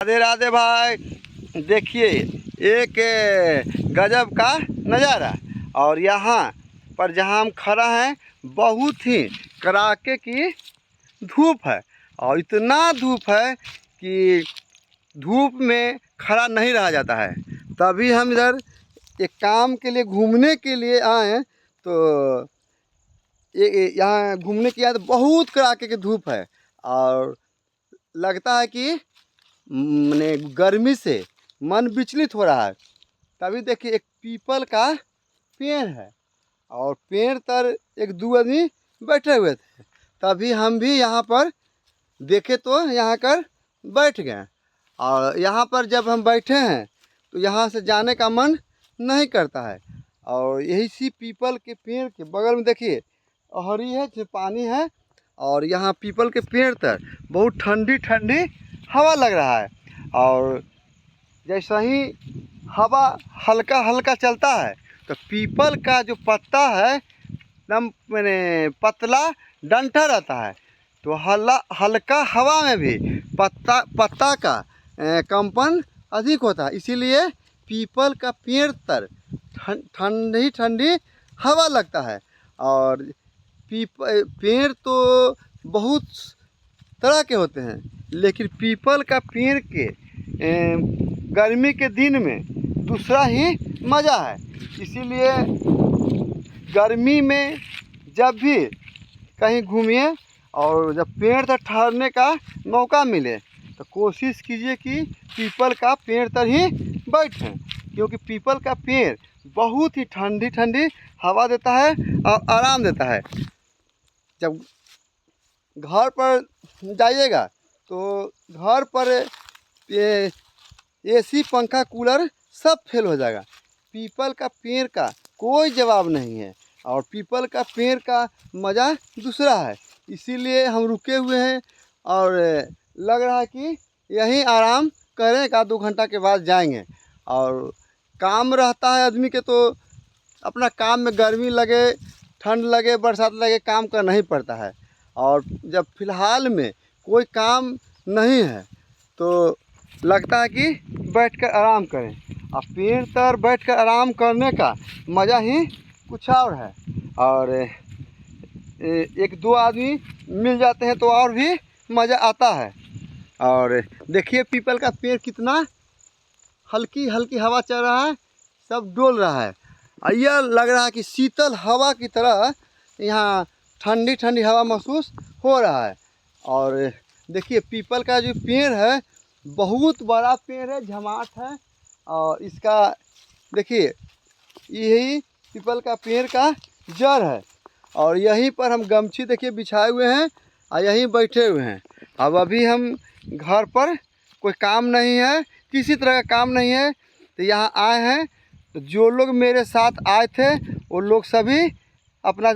राधे राधे भाई। देखिए एक गजब का नज़ारा। और यहाँ पर जहाँ हम खड़ा हैं बहुत ही कड़ाके की धूप है। और इतना धूप है कि धूप में खड़ा नहीं रहा जाता है। तभी हम इधर एक काम के लिए घूमने के लिए आए। तो यहाँ घूमने के लिए तो बहुत कड़ाके की धूप है और लगता है कि मैंने गर्मी से मन विचलित हो रहा है। तभी देखिए एक पीपल का पेड़ है और पेड़ तर एक दो आदमी बैठे हुए थे। तभी हम भी यहाँ पर देखे तो यहाँ कर बैठ गए। और यहाँ पर जब हम बैठे हैं तो यहाँ से जाने का मन नहीं करता है। और यही सी पीपल के पेड़ के बगल में देखिए हरी है जो पानी है। और यहाँ पीपल के पेड़ तर बहुत ठंडी ठंडी हवा लग रहा है। और जैसा ही हवा हल्का हल्का चलता है तो पीपल का जो पत्ता है एकदम मैंने पतला डंठा रहता है। तो हल्का हवा में भी पत्ता का कंपन अधिक होता है। इसीलिए पीपल का पेड़ तर ठंडी ठंडी हवा लगता है। और पेड़ तो बहुत तरह के होते हैं लेकिन पीपल का पेड़ के गर्मी के दिन में दूसरा ही मज़ा है। इसीलिए गर्मी में जब भी कहीं घूमिए और जब पेड़ तर ठहरने का मौका मिले तो कोशिश कीजिए कि पीपल का पेड़ तर ही बैठें। क्योंकि पीपल का पेड़ बहुत ही ठंडी ठंडी हवा देता है और आराम देता है। जब घर पर जाइएगा तो घर पर एसी पंखा कूलर सब फेल हो जाएगा। पीपल का पेड़ का कोई जवाब नहीं है और पीपल का पेड़ का मज़ा दूसरा है। इसीलिए हम रुके हुए हैं और लग रहा है कि यहीं आराम करें, 1-2 घंटा के बाद जाएंगे। और काम रहता है आदमी के तो अपना काम में गर्मी लगे ठंड लगे बरसात लगे काम करना ही पड़ता है। और जब फ़िलहाल में कोई काम नहीं है तो लगता है कि बैठकर आराम करें। और पेड़ तर बैठकर आराम करने का मज़ा ही कुछ और है। और 1-2 आदमी मिल जाते हैं तो और भी मज़ा आता है। और देखिए पीपल का पेड़ कितना हल्की हल्की हवा चल रहा है, सब डोल रहा है। और यह लग रहा है कि शीतल हवा की तरह यहाँ ठंडी ठंडी हवा महसूस हो रहा है। और देखिए पीपल का जो पेड़ है बहुत बड़ा पेड़ है, झमाट है। और इसका देखिए यही पीपल का पेड़ का जड़ है। और यहीं पर हम गमछी देखिए बिछाए हुए हैं और यहीं बैठे हुए हैं। अब अभी हम घर पर कोई काम नहीं है, किसी तरह का काम नहीं है तो यहाँ आए हैं। तो जो लोग मेरे साथ आए थे वो लोग सभी अपना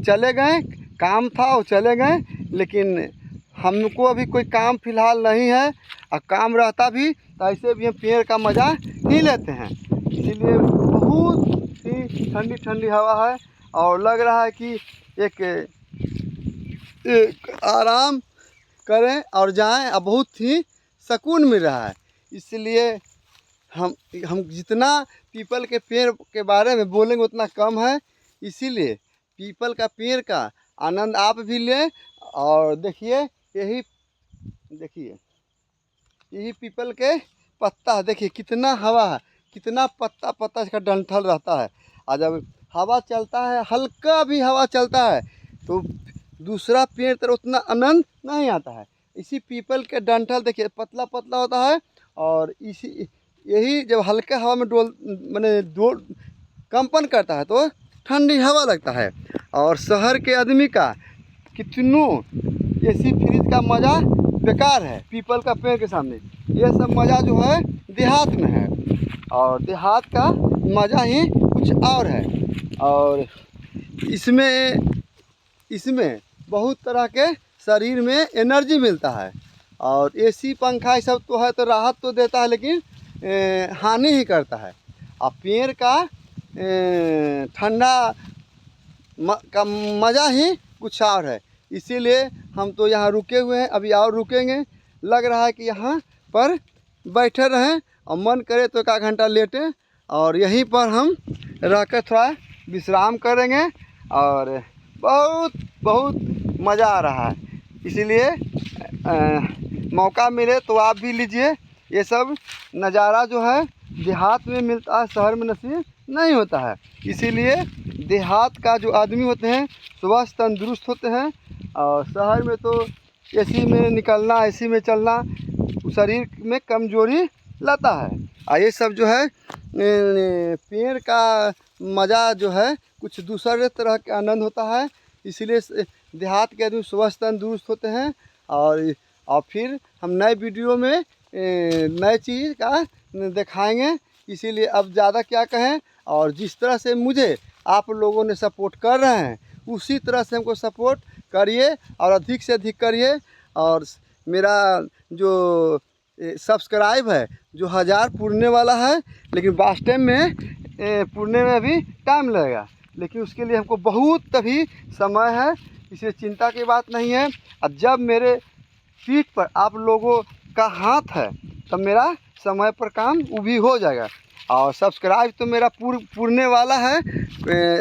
चले गए, काम था वो चले गए। लेकिन हमको अभी कोई काम फ़िलहाल नहीं है और काम रहता भी तो ऐसे भी हम पेड़ का मज़ा ही लेते हैं। इसीलिए बहुत ही ठंडी ठंडी हवा है और लग रहा है कि एक आराम करें और जाएं और बहुत ही सुकून मिल रहा है। इसलिए हम जितना पीपल के पेड़ के बारे में बोलेंगे उतना कम है। इसीलिए पीपल का पेड़ का आनंद आप भी लें। और देखिए यही पीपल के पत्ता है, देखिए कितना हवा है, कितना पत्ता पत्ता इसका डंठल रहता है। और जब हवा चलता है हल्का भी हवा चलता है तो दूसरा पेड़ तर उतना आनंद नहीं आता है। इसी पीपल के डंठल देखिए पतला पतला होता है और यही जब हल्का हवा में डोल कंपन करता है तो ठंडी हवा लगता है। और शहर के आदमी का कितनों एसी फ्रिज का मज़ा बेकार है पीपल का पेड़ के सामने। ये सब मज़ा जो है देहात में है और देहात का मज़ा ही कुछ और है। और इसमें बहुत तरह के शरीर में एनर्जी मिलता है। और एसी पंखा ये सब तो है तो राहत तो देता है लेकिन हानि ही करता है। और पेड़ का ठंडा का मज़ा ही कुछ और है। इसीलिए हम तो यहाँ रुके हुए हैं, अभी और रुकेंगे। लग रहा है कि यहाँ पर बैठे रहें और मन करे तो 1 घंटा लेटें और यहीं पर हम रहकर थोड़ा विश्राम करेंगे और बहुत बहुत मज़ा आ रहा है। इसीलिए मौका मिले तो आप भी लीजिए। ये सब नज़ारा जो है देहात में मिलता है, शहर में नसीब नहीं होता है। इसीलिए देहात का जो आदमी होते हैं स्वस्थ तंदुरुस्त होते हैं और शहर में तो एसी में निकलना, एसी में चलना शरीर में कमजोरी लाता है। और ये सब जो है पेड़ का मज़ा जो है कुछ दूसरे तरह का आनंद होता है। इसीलिए देहात के आदमी स्वस्थ तंदुरुस्त होते हैं। और फिर हम नए वीडियो में नए चीज़ का दिखाएंगे। इसीलिए अब ज़्यादा क्या कहें, और जिस तरह से मुझे आप लोगों ने सपोर्ट कर रहे हैं उसी तरह से हमको सपोर्ट करिए और अधिक से अधिक करिए। और मेरा जो सब्सक्राइब है जो 1000 पुरने वाला है, लेकिन वास्तव में पुरने में अभी टाइम लगेगा, लेकिन उसके लिए हमको बहुत अभी समय है। इसलिए चिंता की बात नहीं है। अब जब मेरे पीठ पर आप लोगों का हाथ है तब मेरा समय पर काम वो भी हो जाएगा। और सब्सक्राइब तो मेरा पुरने वाला है,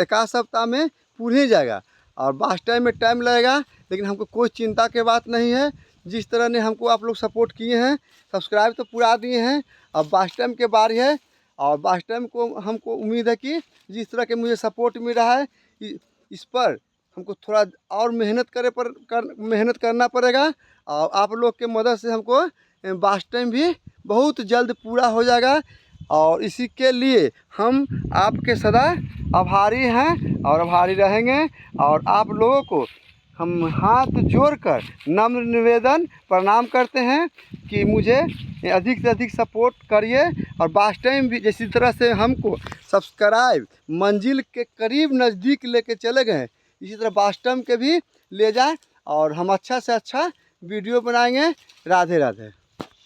1 सप्ताह में पूर ही जाएगा। और वास्तव में टाइम लगेगा, लेकिन हमको कोई चिंता की बात नहीं है। जिस तरह ने हमको आप लोग सपोर्ट किए हैं, सब्सक्राइब तो पूरा दिए हैं, अब वास्तव के बारी है। और वास्तव को हमको उम्मीद है कि जिस तरह के मुझे सपोर्ट मिल रहा है इस पर हमको थोड़ा और मेहनत करना पड़ेगा। और आप लोग के मदद से हमको वास्तव भी बहुत जल्द पूरा हो जाएगा। और इसी के लिए हम आपके सदा आभारी हैं और आभारी रहेंगे। और आप लोगों को हम हाथ जोड़कर नम्र निवेदन प्रणाम करते हैं कि मुझे अधिक से अधिक सपोर्ट करिए। और वास्तव में भी जिस तरह से हमको सब्सक्राइब मंजिल के करीब नज़दीक लेके चले गए, इसी तरह वास्तव के भी ले जाएं और हम अच्छा से अच्छा वीडियो बनाएंगे। राधे राधे।